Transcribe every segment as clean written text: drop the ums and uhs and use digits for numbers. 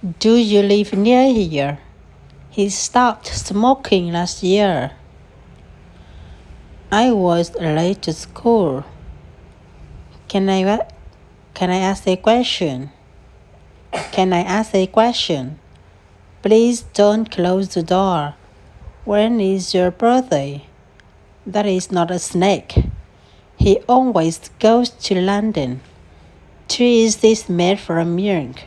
Do you live near here? He stopped smoking last year. I was late to school. Can I ask a question? Can I ask a question? Please don't close the door. When is your birthday? That is not a snake. He always goes to London. Cheese is made from milk.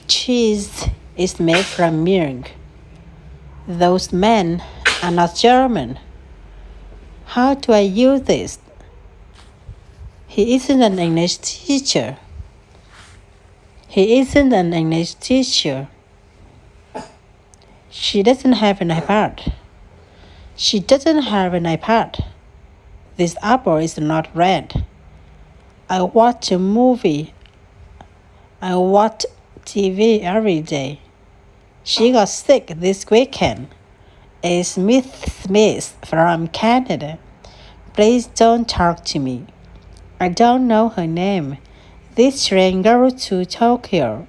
Cheese is made from milk. Those men are not German. How do I use this? He isn't an English teacher. He isn't an English teacher. She doesn't have an iPad. She doesn't have an iPad. This apple is not red. I watch a movie. I watch TV every day. She got sick this weekend. It's Miss Smith from Canada. Please don't talk to me. I don't know her name. This train goes to Tokyo.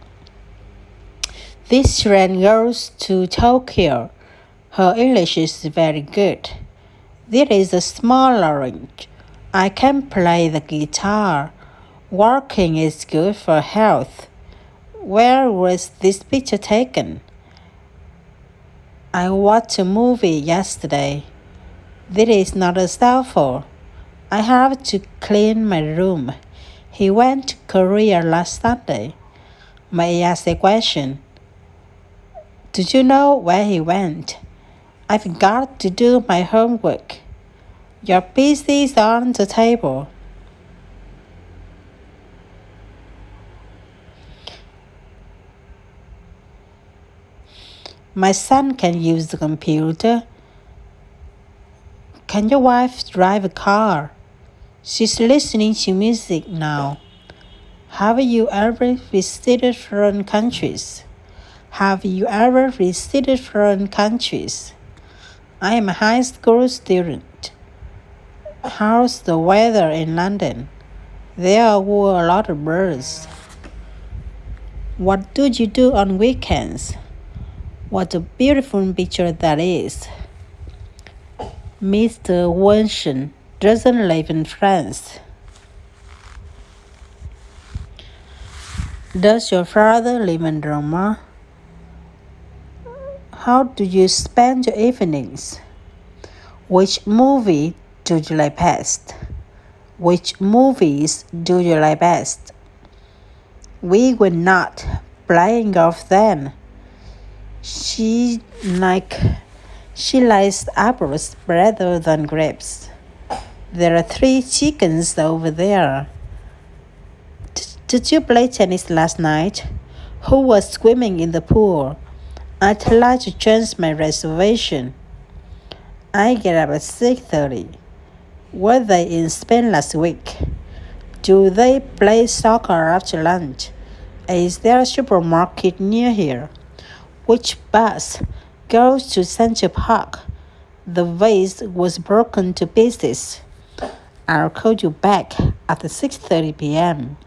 This train goes to Tokyo. Her English is very good. There is a small orange. I can play the guitar. Walking is good for health. Where was this picture taken? I watched a movie yesterday. This is not a cell phone. I have to clean my room. He went to Korea last Sunday. May I ask a question? Do you know where he went? I've got to do my homework. Your PC is on the table. My son can use the computer. Can your wife drive a car? She's listening to music now. Have you ever visited foreign countries? Have you ever visited foreign countries? I am a high school student. How's the weather in London? There were a lot of birds. What do you do on weekends? What a beautiful picture that is. Mr. Wenson doesn't live in France. Does your father live in Roma? How do you spend your evenings? Which movie do you like best? Which movies do you like best? We were not playing golf then. She likes apples rather than grapes. There are 3 chickens over there. Did you play tennis last night? Who was swimming in the pool? I'd like to change my reservation. I get up at 6:30. Were they in Spain last week? Do they play soccer after lunch? Is there a supermarket near here? Which bus goes to Central Park? The vase was broken to pieces. I'll call you back at 6:30 p.m.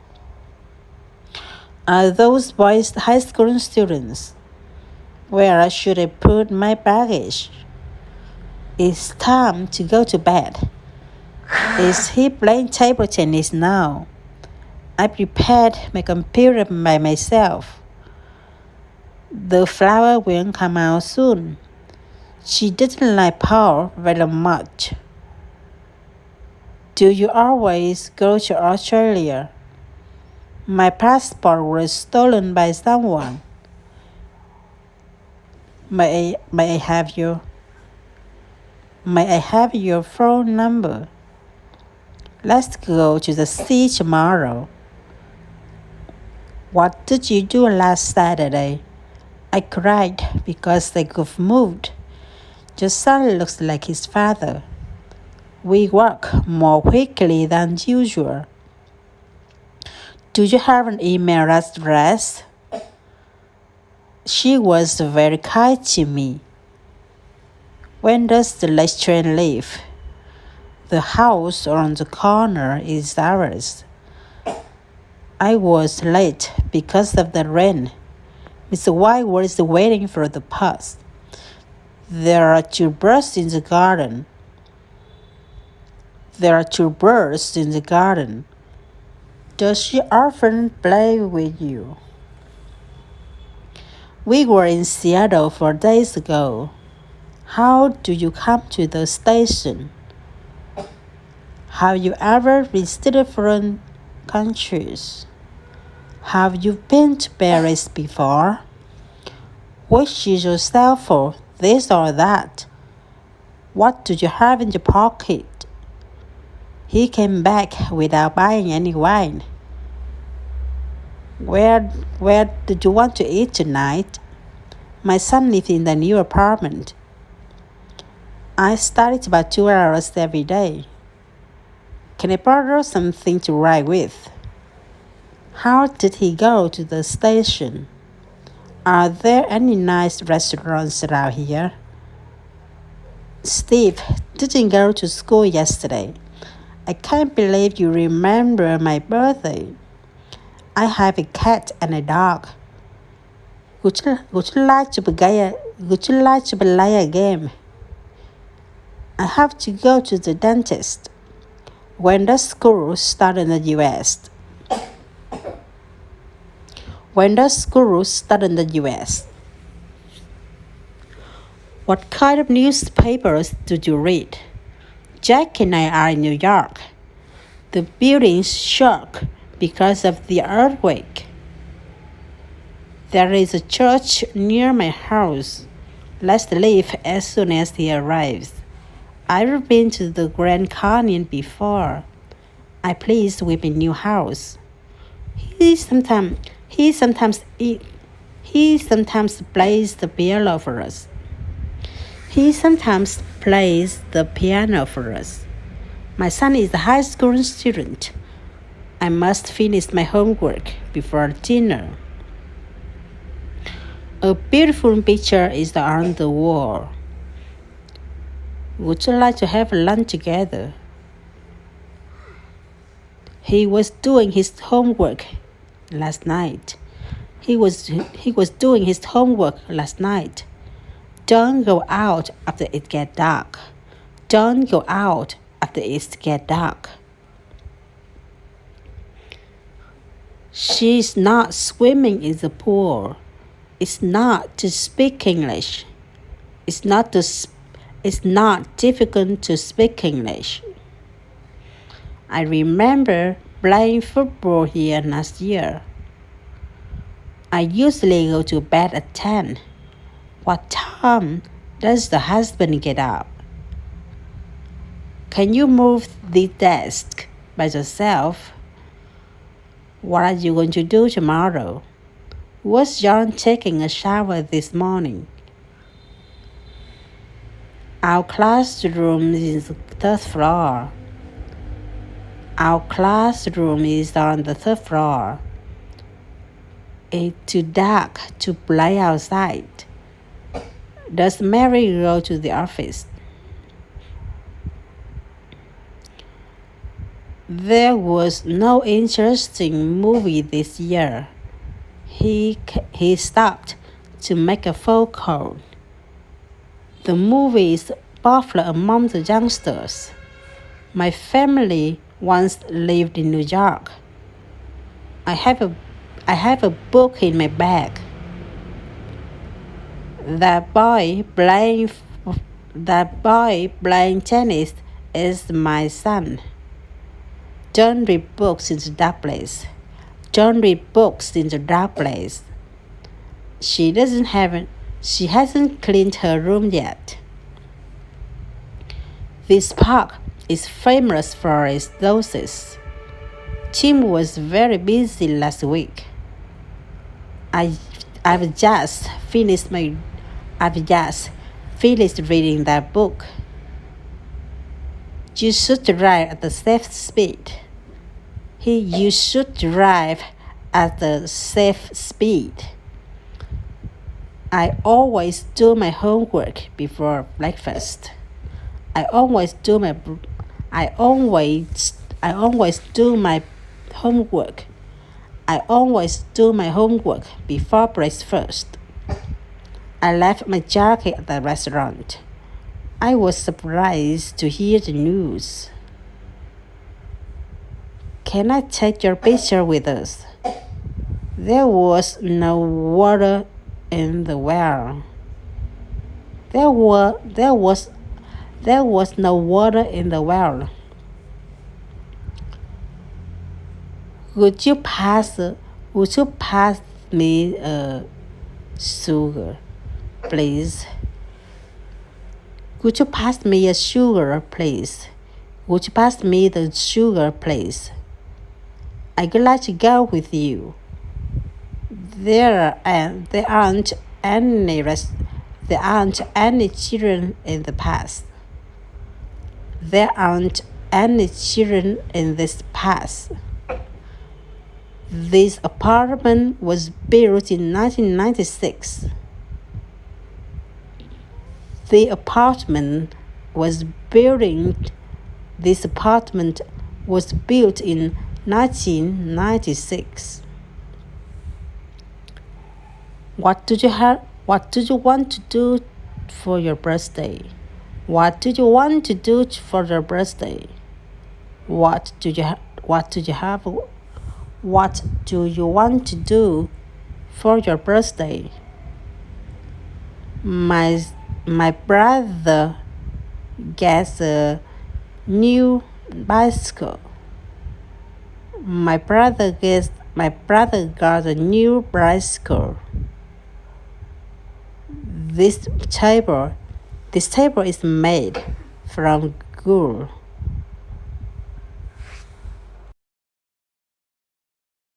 Are those boys high school students? Where should I put my baggage? It's time to go to bed. Is he playing table tennis now? I prepared my computer by myself. The flower will come out soon. She didn't like Paul very much. Do you always go to Australia? My passport was stolen by someone. May I have your phone number? Let's go to the sea tomorrow. What did you do last Saturday? I cried because they got moved. Your son looks like his father. We walk more quickly than usual. Do you have an email address? She was very kind to me. When does the last train leave? The house on the corner is ours. I was late because of the rain. Mr. Whitewood is waiting for the bus. There are two birds in the garden. There are two birds in the garden. Does she often play with you? We were in Seattle 4 days ago. How do you come to the station? Have you ever visited foreign countries? Have you been to Paris before? Which is your cell phone, this or that? What do you have in your pocket? He came back without buying any wine. Where did you want to eat tonight? My son lives in the new apartment. I studied about 2 hours every day. Can I borrow something to write with? How did he go to the station? Are there any nice restaurants around here? Steve didn't go to school yesterday. I can't believe you remember my birthday. I have a cat and a dog. Would you like to play a game? I have to go to the dentist. When does school start in the U.S.? When does school start in the U.S.? What kind of newspapers do you read? Jack and I are in New York. The building shook because of the earthquake. There is a church near my house. Let's leave as soon as he arrives. I've been to the Grand Canyon before. I'm pleased with my new house. He sometimes plays the piano for us. My son is a high school student. I must finish my homework before dinner. A beautiful picture is on the wall. Would you like to have lunch together? He was doing his homework last night. Don't go out after it gets dark. She's not swimming in the pool. It's not to speak English. It's not difficult to speak English. I remember playing football here last year. I usually go to bed at 10. What time does the husband get up? Can you move the desk by yourself? What are you going to do tomorrow? Was John taking a shower this morning? Our classroom is on the third floor. It's too dark to play outside. Does Mary go to the office? There was no interesting movie this year. He stopped to make a phone call. The movie is popular among the youngsters. My family once lived in New York. I have a book in my bag. That boy playing tennis is my son. Don't read books in the dark place. She hasn't cleaned her room yet. This park is famous for its roses. Tim was very busy last week. I've just finished reading that book. You should drive at the safe speed. You should drive at the safe speed. I always do my homework before breakfast. I always do my homework I always do my homework before breakfast. I left my jacket at the restaurant. I was surprised to hear the news. Can I take your picture with us? There was no water in the well. There was no water in the well. Would you pass me sugar, please? Would you pass me a sugar, please? Would you pass me the sugar, please? I'd like to go with you. There aren't any children in the past. There aren't any children in this past. This apartment was built in 1996. This apartment was built in 1996. What do you want to do for your birthday? What do you want to do for your birthday? What do you want to do for your birthday? My brother gets a new bicycle. My brother got a new bicycle. This table is made from gold.